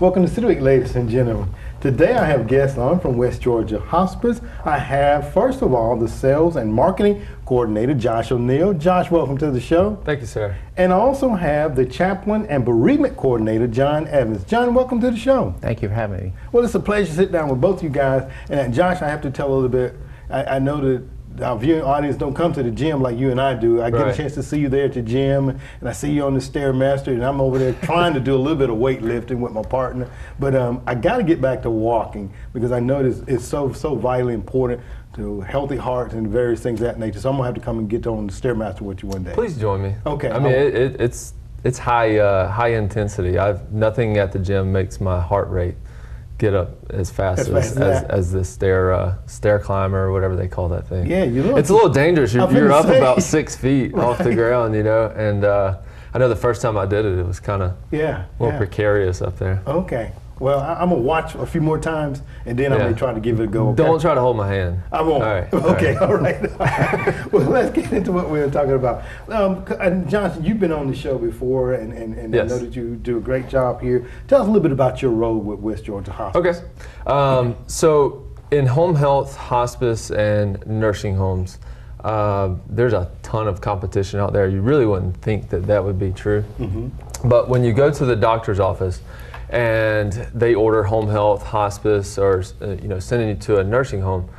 Welcome to City Week, ladies and gentlemen. Today I have guests on from West Georgia Hospice. I have, first of all, the Sales and Marketing Coordinator, Josh O'Neill. Josh, welcome to the show. Thank you, sir. And I also have the Chaplain and Bereavement Coordinator, John Evans. John, welcome to the show. Thank you for having me. Well, it's a pleasure to sit down with both you guys. And Josh, I have to tell a little bit, I know that our viewing audience don't come to the gym like you and I do. I get a chance to see you there at the gym, and I see you on the Stairmaster, and I'm over there trying to do a little bit of weightlifting with my partner. But I got to get back to walking because I know it's so vitally important to healthy hearts and various things of that nature. So I'm gonna have to come and get on the Stairmaster with you one day. Please join me. Okay. I mean, it's high intensity. Nothing at the gym makes my heart rate get up as fast as the stair climber or whatever they call that thing. Yeah, you look. It's a little dangerous. You're up about 6 feet off the ground, you know. And I know the first time I did it, it was kind of a little precarious up there. Okay. Well, I'm gonna watch a few more times, and then I'm gonna try to give it a go. Okay? Don't try to hold my hand. I won't. All right. Okay. All right. Well, let's get into what we were talking about. Johnson, you've been on the show before, and yes. I know that you do a great job here. Tell us a little bit about your role with West Georgia Hospice. Okay. So in home health, hospice, and nursing homes, there's a ton of competition out there. You really wouldn't think that would be true. Mm-hmm. But when you go to the doctor's office, and they order home health, hospice, or sending you to a nursing home,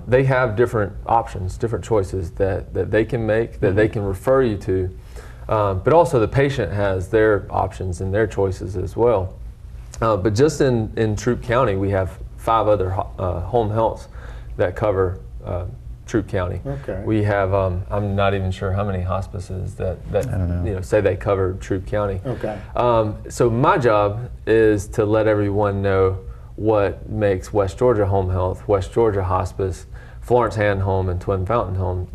they have different options, different choices that they can make, that they can refer you to. But also the patient has their options and their choices as well. But just in Troup County, we have 5 other home healths that cover Troup County. Okay. We have I'm not even sure how many hospices that I don't know. Say they cover Troup County. Okay. So my job is to let everyone know what makes West Georgia Home Health, West Georgia Hospice, Florence Hand Home, and Twin Fountain Home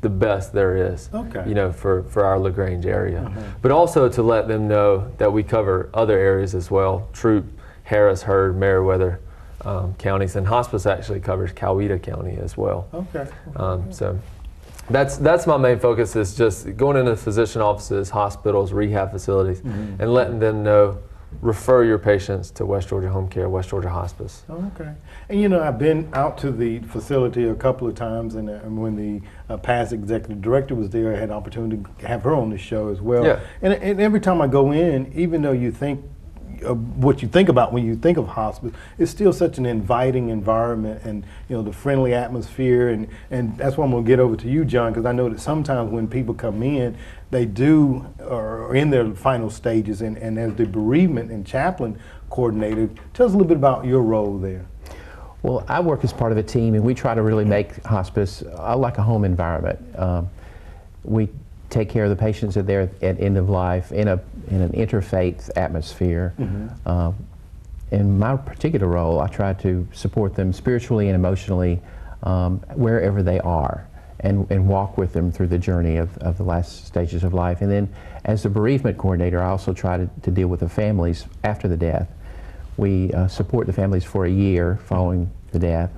the best there is. Okay. For our LaGrange area, but also to let them know that we cover other areas as well: Troup, Harris, Heard, Meriwether. Counties, and hospice actually covers Coweta County as well. Okay. So that's my main focus, is just going into physician offices, hospitals, rehab facilities, and letting them know, refer your patients to West Georgia Home Care, West Georgia Hospice. Okay. And I've been out to the facility a couple of times, and when the past executive director was there, I had an opportunity to have her on the show as well. Yeah. And every time I go in, even though you think what you think about when you think of hospice, it's still such an inviting environment, and the friendly atmosphere, and that's why I'm going to get over to you, John, because I know that sometimes when people come in, they are in their final stages, and as the bereavement and chaplain coordinator, tell us a little bit about your role there. Well, I work as part of a team, and we try to really make hospice like a home environment. We take care of the patients that are there at end of life in an interfaith atmosphere. In my particular role, I try to support them spiritually and emotionally wherever they are, and walk with them through the journey of the last stages of life. And then as the bereavement coordinator, I also try to deal with the families after the death. We support the families for a year following the death,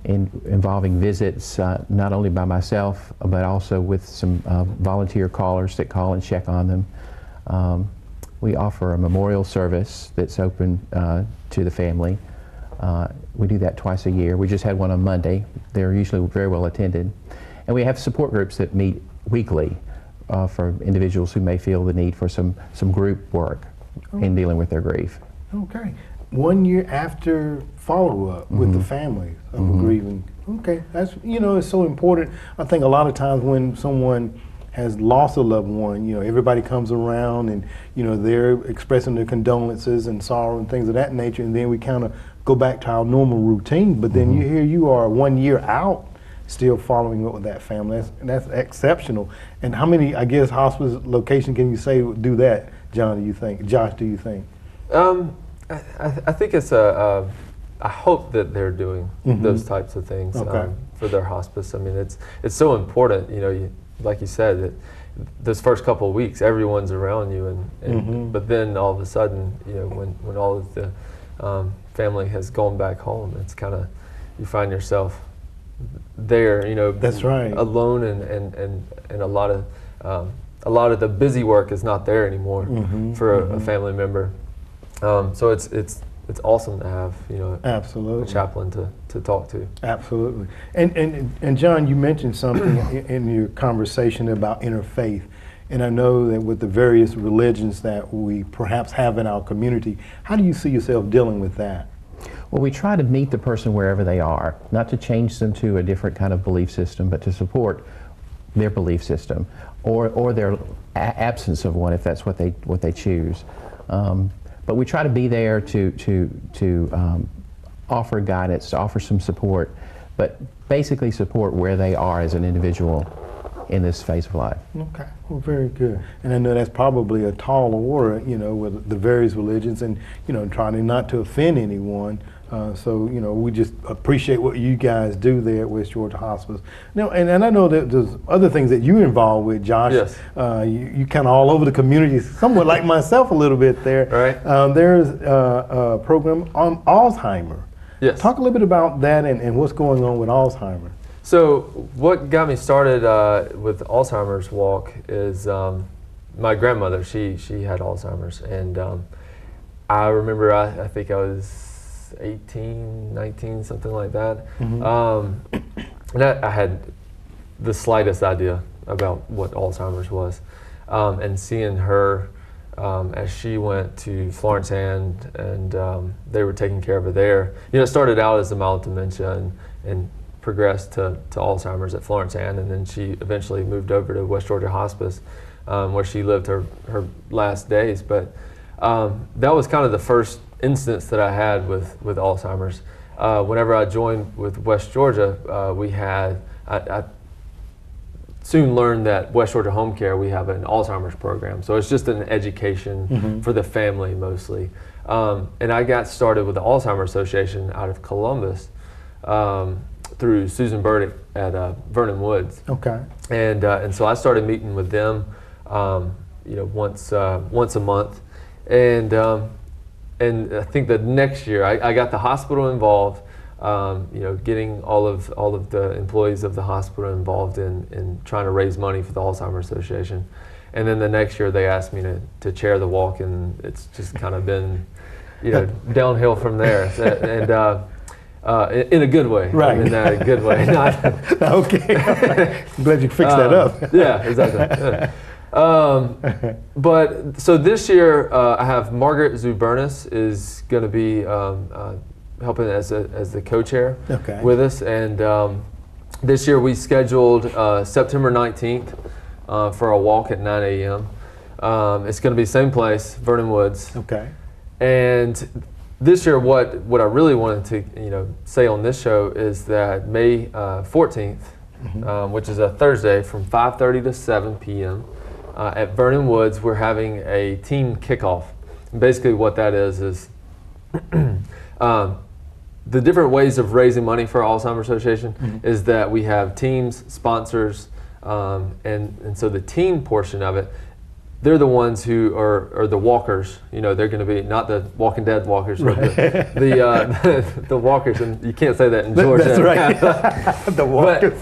involving visits not only by myself, but also with some volunteer callers that call and check on them. We offer a memorial service that's open to the family. We do that twice a year. We just had one on Monday. They're usually very well attended. And we have support groups that meet weekly for individuals who may feel the need for some group work in dealing with their grief. Okay. 1 year after follow-up with the family of a grieving. Okay, that's it's so important. I think a lot of times when someone has lost a loved one, everybody comes around and they're expressing their condolences and sorrow and things of that nature, and then we kind of go back to our normal routine. But then you are 1 year out, still following up with that family. That's exceptional. And how many, I guess, hospice locations can you say do that, John? Do you think? Josh, do you think? I think it's I hope that they're doing those types of things for their hospice. I mean, it's so important. Like you said, that those first couple of weeks, everyone's around you, and but then all of a sudden, when all of the family has gone back home, it's kind of, you find yourself there. That's right. Alone, and a lot of the busy work is not there anymore for a family member. So it's awesome to have Absolutely. a chaplain to talk to. Absolutely. And John, you mentioned something in your conversation about interfaith. And I know that with the various religions that we perhaps have in our community, how do you see yourself dealing with that? Well, we try to meet the person wherever they are, not to change them to a different kind of belief system, but to support their belief system or their absence of one if that's what they choose. But we try to be there to offer guidance, to offer some support, but basically support where they are as an individual in this phase of life. Okay, well, very good. And I know that's probably a tall order, with the various religions, and trying not to offend anyone. So we just appreciate what you guys do there at West Georgia Hospice. Now, and I know that there's other things that you're involved with, Josh. Yes. You kind of all over the community, somewhat like myself a little bit there. Right. There's a program on Alzheimer's. Yes. Talk a little bit about that and what's going on with Alzheimer's. So what got me started with Alzheimer's Walk is my grandmother. She had Alzheimer's, and I remember I think I was 18, 19, something like that. Mm-hmm. And I had the slightest idea about what Alzheimer's was, and seeing her as she went to Florence Hand and they were taking care of her there. It started out as a mild dementia and progressed to Alzheimer's at Florence Hand, and then she eventually moved over to West Georgia Hospice, where she lived her last days. But that was kind of the first instance that I had with Alzheimer's. Whenever I joined with West Georgia, I soon learned that West Georgia Home Care, we have an Alzheimer's program. So it's just an education for the family mostly. And I got started with the Alzheimer's Association out of Columbus through Susan Burdick at Vernon Woods. Okay. And so I started meeting with them, once a month. And I think the next year I got the hospital involved, getting all of the employees of the hospital involved in trying to raise money for the Alzheimer's Association. And then the next year they asked me to chair the walk, and it's just kind of been, downhill from there. In a good way. Right. In a good way. Not Okay. I'm glad you fixed that up. Yeah, exactly. But so this year I have Margaret Zubernis is going to be helping as the co-chair with us, and this year we scheduled September 19th for a walk at 9 a.m. It's going to be same place, Vernon Woods. Okay. And this year, what I really wanted to say on this show is that May 14th, which is a Thursday, from 5:30 to 7 p.m. At Vernon Woods, we're having a team kickoff. And basically, what that is the different ways of raising money for Alzheimer's Association is that we have teams, sponsors, and so the team portion of it. They're the ones who are the walkers. They're going to be not the Walking Dead walkers, but the walkers. And you can't say that in Georgia. That's right. The walkers.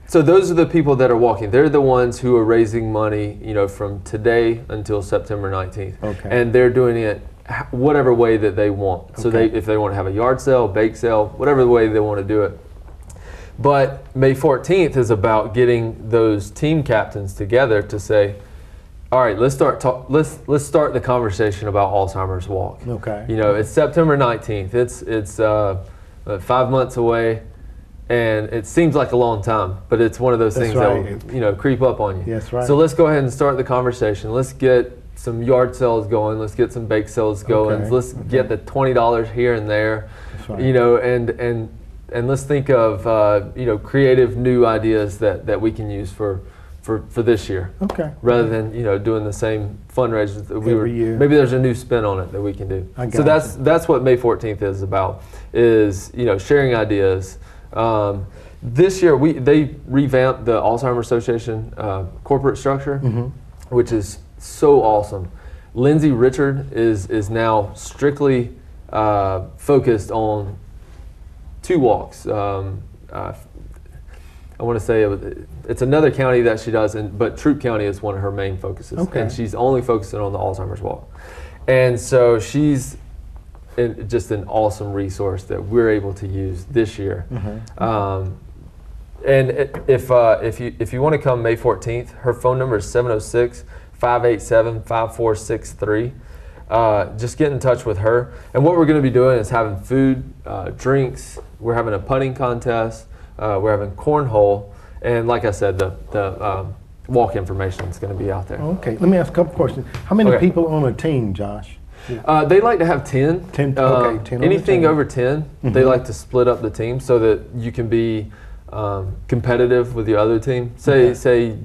So those are the people that are walking. They're the ones who are raising money, from today until September 19th. Okay. And they're doing it whatever way that they want. So if they want to have a yard sale, bake sale, whatever the way they want to do it. But May 14th is about getting those team captains together to say, all right, let's start the conversation about Alzheimer's Walk. Okay. It's September 19th. It's 5 months away, and it seems like a long time, but it's one of those things that will, creep up on you. That's right. So let's go ahead and start the conversation. Let's get some yard sales going. Let's get some bake sales going. Let's get the $20 here and there. That's right. And let's think of creative new ideas that we can use for this year. Okay. Rather than doing the same fundraisers that every year. Maybe there's a new spin on it that we can do. So that's what May 14th is about. Is sharing ideas. This year they revamped the Alzheimer's Association corporate structure, which is so awesome. Lindsay Richard is now strictly focused on 2 walks. I want to say it's another county that she does, but Troup County is one of her main focuses. Okay. And she's only focusing on the Alzheimer's walk. And so she's just an awesome resource that we're able to use this year. And if you want to come May 14th, her phone number is 706-587-5463. Just get in touch with her. And what we're going to be doing is having food, drinks. We're having a putting contest. We're having cornhole. And like I said, the walk information is going to be out there. Okay, let me ask a couple questions. How many people on a team, Josh? They like to have 10. 10, okay, 10 on anything the team. over 10, they like to split up the team so that you can be competitive with your other team. Say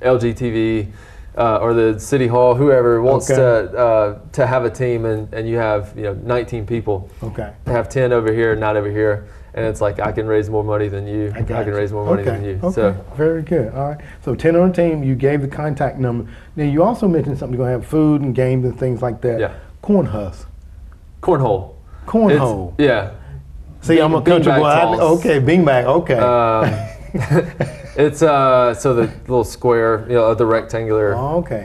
LGTV or the City Hall, whoever wants to have a team, and you have 19 people. Okay. Have 10 over here, not over here. And it's like, I can raise more money than you. I can raise more money than you. Okay, So very good. All right. So 10 on a team, you gave the contact number. Now you also mentioned something, you're going to have food and games and things like that. Yeah. Cornhole. Cornhole. Yeah. See, I'm a country boy. Okay, beanbag, okay. It's so the little square, the rectangular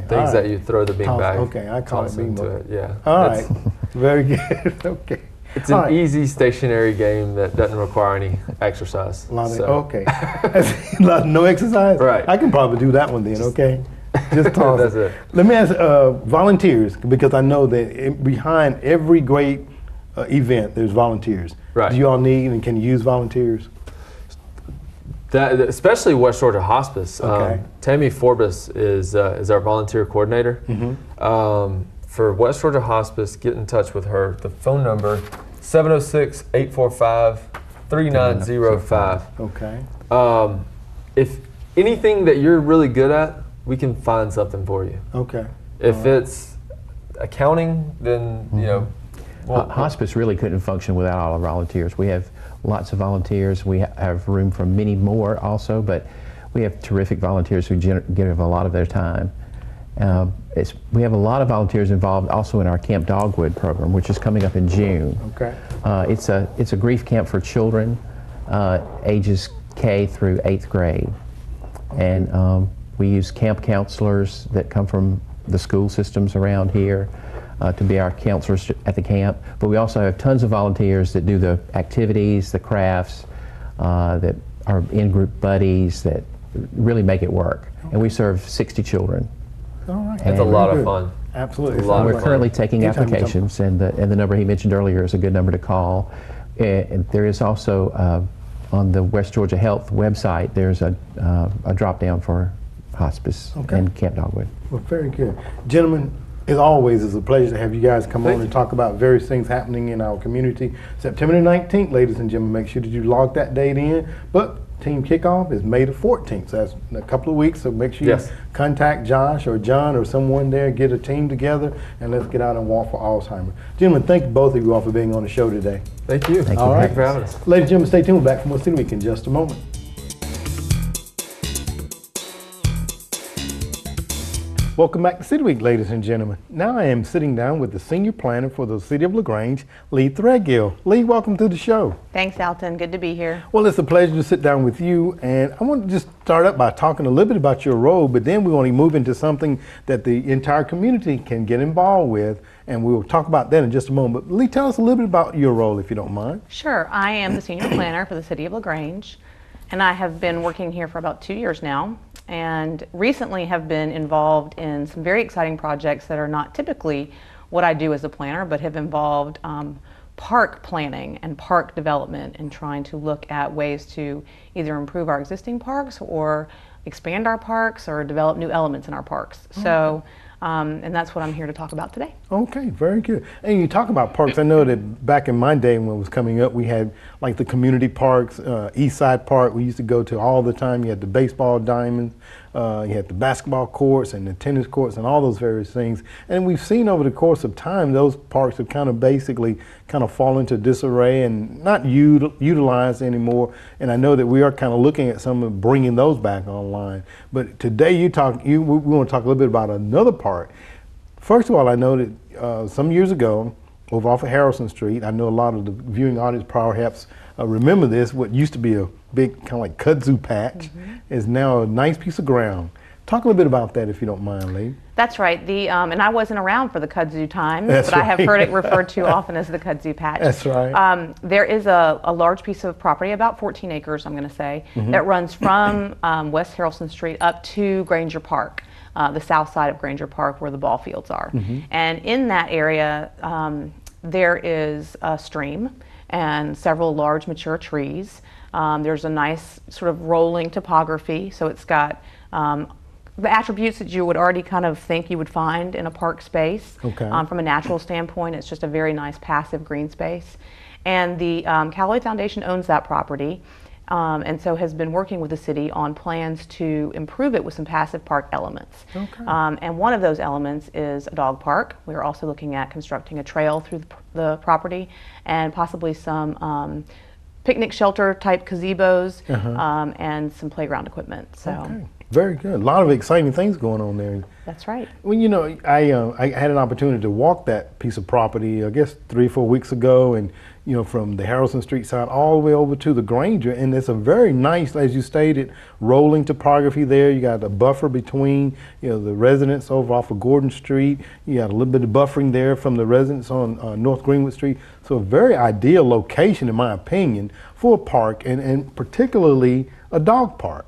things that you throw the beanbag. Okay, I call it beanbag. Yeah. All right. Very good. Okay. It's an easy stationary game that doesn't require any exercise. Okay. No exercise? Right. I can probably do that one then, okay? Just toss That's it. Let me ask volunteers, because I know that behind every great event, there's volunteers. Right. Do you all need and can you use volunteers? That, especially West Georgia Hospice. Okay. Tammy Forbes is our volunteer coordinator. For West Georgia Hospice, get in touch with her. The phone number, 706-845-3905. Okay. If anything that you're really good at, we can find something for you. Okay. If it's accounting, then Hospice really couldn't function without all our volunteers. We have lots of volunteers. We have room for many more also, but we have terrific volunteers who give a lot of their time. We have a lot of volunteers involved also in our Camp Dogwood program, which is coming up in June. Okay. It's a grief camp for children ages K through 8th grade. And we use camp counselors that come from the school systems around here to be our counselors at the camp. But we also have tons of volunteers that do the activities, the crafts, that are in-group buddies that really make it work. And we serve 60 children. All right. It's a lot of fun. Absolutely. We're currently taking applications, and the number he mentioned earlier is a good number to call. And there is also on the West Georgia Health website, there's a drop down for hospice and Camp Dogwood. Well, very good. Gentlemen, as always, it's a pleasure to have you guys come on and talk about various things happening in our community. September the 19th, ladies and gentlemen, make sure that you log that date in. But team kickoff is May the 14th, so that's in a couple of weeks, so make sure you contact Josh or John or someone there, get a team together, and let's get out and walk for Alzheimer's. Gentlemen, thank you both of you all for being on the show today. Thank you. Thank you. All right. Thank you for having us. Ladies and gentlemen, stay tuned. We're back from City Week in just a moment. Welcome back to City Week, ladies and gentlemen. Now I am sitting down with the senior planner for the City of LaGrange, Lee Threadgill. Lee, welcome to the show. Thanks, Alton. Good to be here. Well, it's a pleasure to sit down with you, and I want to just start up by talking a little bit about your role, but then we want to move into something that the entire community can get involved with, and we'll talk about that in just a moment. But Lee, tell us a little bit about your role, if you don't mind. Sure. I am the senior planner for the City of LaGrange, and I have been working here for about 2 years now, and recently have been involved in some very exciting projects that are not typically what I do as a planner, but have involved park planning and park development and trying to look at ways to either improve our existing parks or expand our parks or develop new elements in our parks. So, and that's what I'm here to talk about today. Okay, very good. And you talk about parks. I know that back in my day when it was coming up, we had like the community parks, East Side Park we used to go to all the time. You had the baseball diamonds, you had the basketball courts and the tennis courts and all those various things. And we've seen over the course of time, those parks have kind of basically fallen into disarray and not utilized anymore. And I know that we are kind of looking at some of bringing those back online. But today we want to talk a little bit about another park. First of all, I know that some years ago, over off of Harrison Street, I know a lot of the viewing audience perhaps remember this, what used to be a big kind of like kudzu patch is now a nice piece of ground. Talk a little bit about that if you don't mind, Lee. That's right. And I wasn't around for the kudzu times, That's but I have right. heard it referred to often as the kudzu patch. That's right. There is a large piece of property, about 14 acres, I'm going to say, that runs from West Harrelson Street up to Granger Park, the south side of Granger Park where the ball fields are. And in that area, there is a stream and several large mature trees. There's a nice sort of rolling topography, so it's got the attributes that you would already kind of think you would find in a park space. Okay. From a natural standpoint, it's just a very nice passive green space. And the Callaway Foundation owns that property, and so has been working with the city on plans to improve it with some passive park elements. Okay. And one of those elements is a dog park. We're also looking at constructing a trail through the property and possibly some picnic shelter type gazebos and some playground equipment. So. Okay. Very good. A lot of exciting things going on there. That's right. Well, you know, I had an opportunity to walk that piece of property, I guess 3 or 4 weeks ago, and you know, from the Harrelson Street side all the way over to the Granger, and it's a very nice, as you stated, rolling topography there. You got a buffer between, you know, the residents over off of Gordon Street. You got a little bit of buffering there from the residents on North Greenwood Street. So a very ideal location, in my opinion, for a park, and particularly a dog park.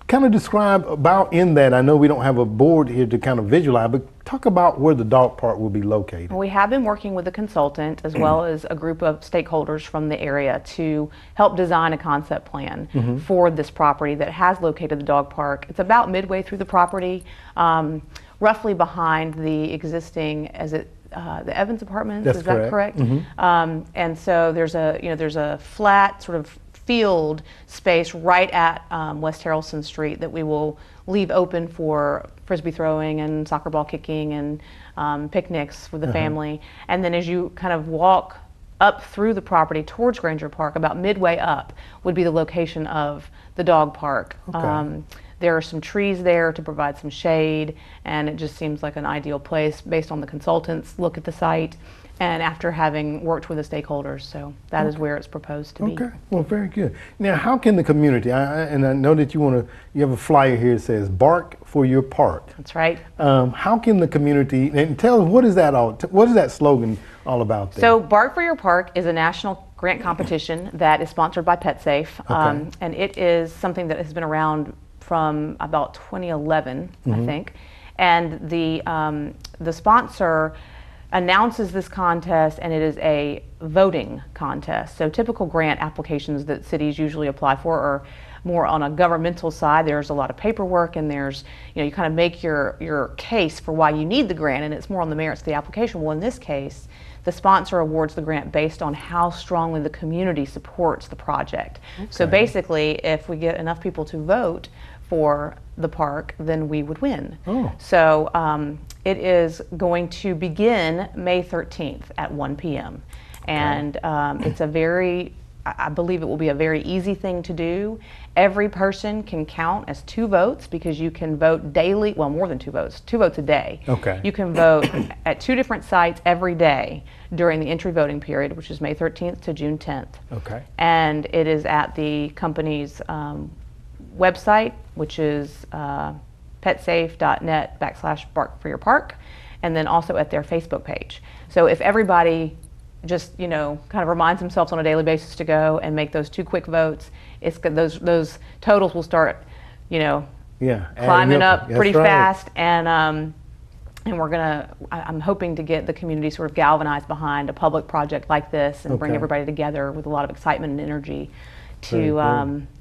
Kind of describe about in that, I know we don't have a board here to kind of visualize, but talk about where the dog park will be located. We have been working with a consultant as well as a group of stakeholders from the area to help design a concept plan for this property that has located the dog park. It's about midway through the property, roughly behind the existing, the Evans Apartments. That's is that correct? And so there's a flat sort of field space right at West Harrelson Street that we will leave open for frisbee throwing and soccer ball kicking and picnics for the family. And then as you kind of walk up through the property towards Granger Park, about midway up would be the location of the dog park. Okay. There are some trees there to provide some shade, and it just seems like an ideal place based on the consultants' look at the site and after having worked with the stakeholders. So that is where it's proposed to be. Okay, well, very good. Now, how can the community, and I know that you have a flyer here that says Bark for Your Park. That's right. How can the community, and tell us, what is that slogan all about there? So Bark for Your Park is a national grant competition that is sponsored by PetSafe, Okay. and it is something that has been around from about 2011, I think. And the sponsor announces this contest, and it is a voting contest. So typical grant applications that cities usually apply for are more on a governmental side. There's a lot of paperwork, and there's, you kind of make your case for why you need the grant, and it's more on the merits of the application. Well, in this case, the sponsor awards the grant based on how strongly the community supports the project. Okay. So basically, if we get enough people to vote for the park, then we would win. Oh. So it is going to begin May 13th at 1 p.m. And it's I believe it will be a very easy thing to do. Every person can count as 2 votes because you can vote daily, well, more than 2 votes, 2 votes a day. Okay. You can vote at 2 different sites every day during the entry voting period, which is May 13th to June 10th. Okay. And it is at the company's website, which is petsafe.net/barkforyourpark, and then also at their Facebook page. So if everybody just kind of reminds themselves on a daily basis to go and make those 2 quick votes, it's those totals will start climbing up pretty fast, and I'm hoping to get the community sort of galvanized behind a public project like this and bring everybody together with a lot of excitement and energy to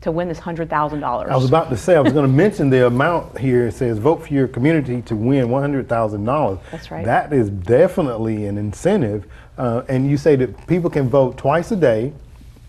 win this $100,000. I was about to say, I was going to mention the amount here. It says vote for your community to win $100,000. That's right. That is definitely an incentive. And you say that people can vote twice a day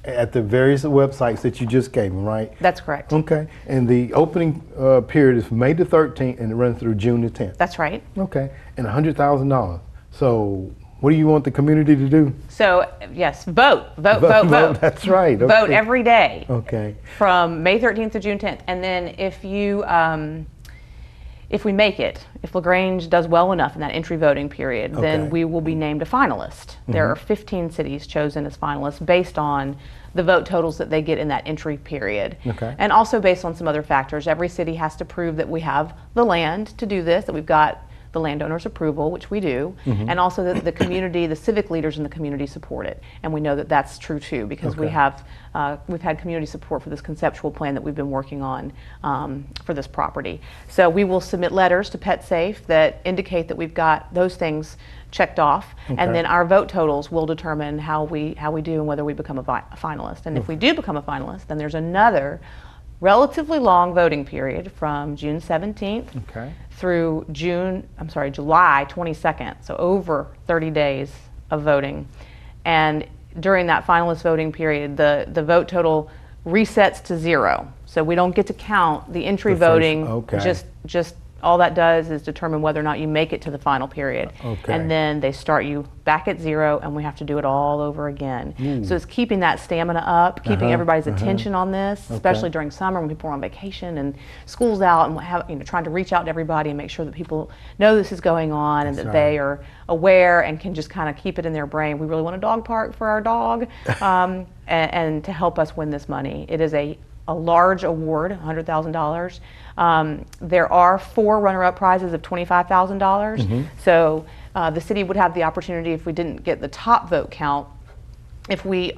at the various websites that you just gave them, right? That's correct. Okay. And the opening period is May the 13th and it runs through June the 10th. That's right. Okay. And $100,000. So what do you want the community to do? So yes, vote. That's right. Okay. Vote every day. Okay. From May 13th to June 10th. And then if you if we make it, if LaGrange does well enough in that entry voting period, then we will be named a finalist. There are 15 cities chosen as finalists based on the vote totals that they get in that entry period. And also based on some other factors. Every city has to prove that we have the land to do this, that we've got the landowner's approval, which we do, and also that the community, the civic leaders in the community support it. And we know that that's true too, because we've had community support for this conceptual plan that we've been working on for this property. So we will submit letters to PetSafe that indicate that we've got those things checked off, and then our vote totals will determine how we do and whether we become a finalist. And if we do become a finalist, then there's another relatively long voting period from June 17th through July 22nd, so over 30 days of voting. And during that finalist voting period, the vote total resets to 0. So we don't get to count the entry voting. Just all that does is determine whether or not you make it to the final period. And then they start you back at 0, and we have to do it all over again. So it's keeping that stamina up, keeping everybody's attention on this, especially during summer when people are on vacation and school's out, and trying to reach out to everybody and make sure that people know this is going on and that they are aware and can just kind of keep it in their brain. We really want a dog park for our dog, and to help us win this money. It is a large award, $100,000. There are 4 runner-up prizes of $25,000. So the city would have the opportunity, if we didn't get the top vote count, if we,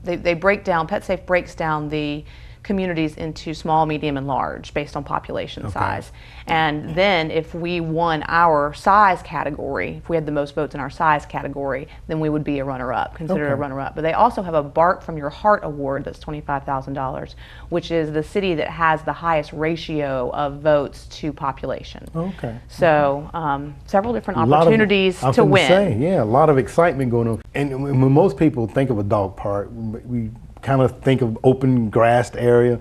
they break down, PetSafe breaks down the communities into small, medium, and large based on population size. And then if we won our size category, if we had the most votes in our size category, then we would be a runner-up, considered a runner-up. But they also have a Bark from Your Heart award that's $25,000, which is the city that has the highest ratio of votes to population. So several different opportunities to win. A lot of excitement going on. And when most people think of a dog park, we kind of think of open grassed area.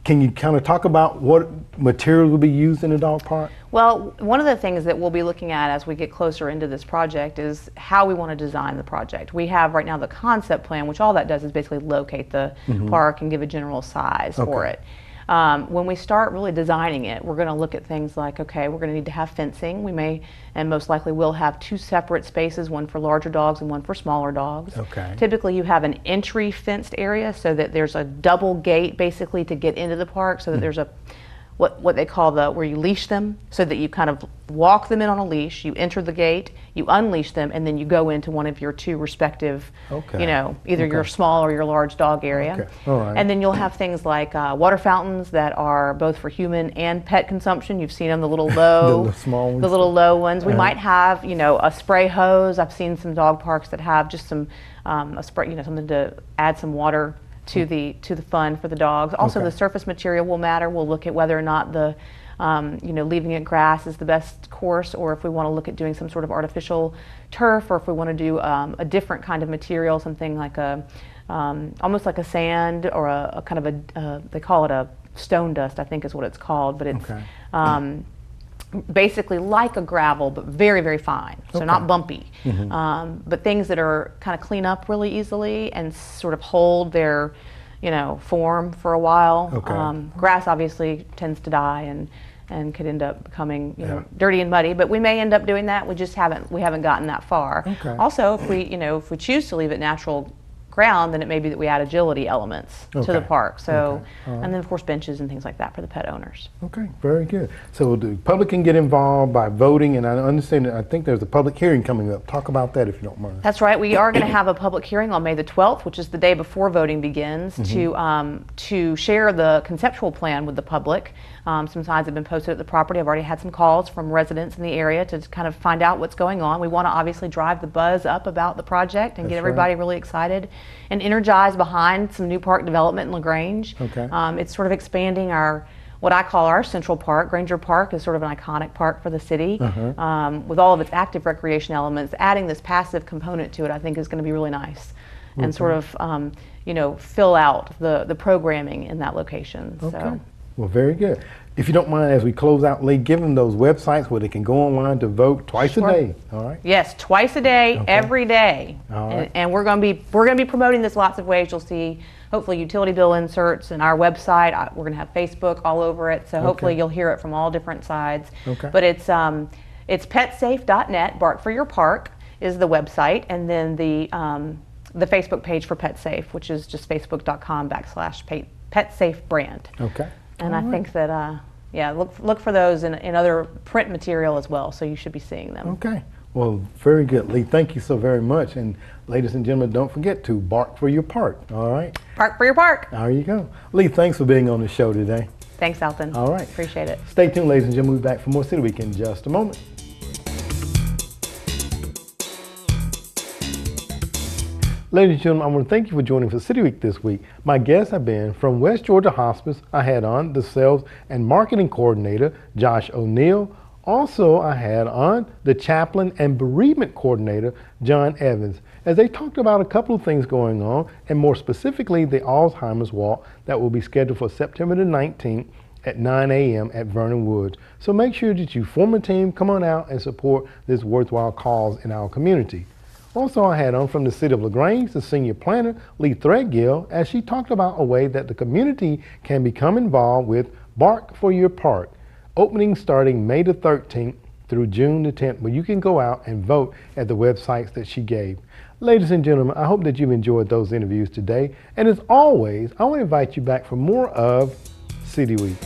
Can you kind of talk about what materials will be used in the dog park? Well, one of the things that we'll be looking at as we get closer into this project is how we want to design the project. We have right now the concept plan, which all that does is basically locate the park and give a general size for it. When we start really designing it, we're going to look at things like, okay, we're going to need to have fencing. We may, and most likely will have 2 separate spaces, one for larger dogs and one for smaller dogs. Typically you have an entry fenced area so that there's a double gate basically to get into the park, so that there's a what they call where you leash them, so that you kind of walk them in on a leash, you enter the gate, you unleash them, and then you go into one of your 2 respective, either your small or your large dog area. And then you'll have things like water fountains that are both for human and pet consumption. You've seen them, the little low, the little low ones. We might have, a spray hose. I've seen some dog parks that have just some a spray, something to add some water to the fun for the dogs. Also, the surface material will matter. We'll look at whether or not the leaving it grass is the best course, or if we want to look at doing some sort of artificial turf, or if we want to do a different kind of material, something like almost like a sand, or a kind of they call it a stone dust, I think is what it's called, but it's basically like a gravel, but very, very fine, so not bumpy. But things that are kind of clean up really easily and sort of hold their form for a while. Grass obviously tends to die and could end up becoming dirty and muddy, but we may end up doing that. We just haven't gotten that far. Also, if we choose to leave it natural ground, then it may be that we add agility elements to the park. So, and then of course benches and things like that for the pet owners. Very good. So the public can get involved by voting, and I understand that I think there's a public hearing coming up. Talk about that if you don't mind. That's right. We are going to have a public hearing on May the 12th, which is the day before voting begins, to share the conceptual plan with the public. Some signs have been posted at the property. I've already had some calls from residents in the area to kind of find out what's going on. We want to obviously drive the buzz up about the project and get everybody really excited and energized behind some new park development in LaGrange. It's sort of expanding what I call our central park. Granger Park is sort of an iconic park for the city, with all of its active recreation elements. Adding this passive component to it, I think, is going to be really nice, and sort of fill out the programming in that location. So. Well, very good. If you don't mind, as we close out, Lee, give them those websites where they can go online to vote twice a day. All right. Yes, twice a day, every day. And we're going to be promoting this lots of ways. You'll see hopefully utility bill inserts and our website. We're going to have Facebook all over it, so hopefully you'll hear it from all different sides. Okay. But it's petsafe.net. Bark for Your Park is the website, and then the Facebook page for PetSafe, which is just facebook.com/PetSafeBrand. Okay. And All I right. think that, look for those in other print material as well, so you should be seeing them. Okay. Well, very good, Lee. Thank you so very much. And ladies and gentlemen, don't forget to bark for your park. All right. Bark for Your Park. There you go. Lee, thanks for being on the show today. Thanks, Alton. All right. Appreciate it. Stay tuned, ladies and gentlemen. We'll be back for more City Week in just a moment. Ladies and gentlemen, I want to thank you for joining for City Week this week. My guests have been from West Georgia Hospice. I had on the Sales and Marketing Coordinator, Josh O'Neill. Also, I had on the Chaplain and Bereavement Coordinator, John Evans, as they talked about a couple of things going on, and more specifically, the Alzheimer's Walk that will be scheduled for September the 19th at 9 a.m. at Vernon Woods. So make sure that you form a team, come on out and support this worthwhile cause in our community. Also, I had on from the City of LaGrange, the Senior Planner, Lee Threadgill, as she talked about a way that the community can become involved with Bark for Your Park, opening starting May the 13th through June the 10th, where you can go out and vote at the websites that she gave. Ladies and gentlemen, I hope that you've enjoyed those interviews today. And as always, I want to invite you back for more of City Week.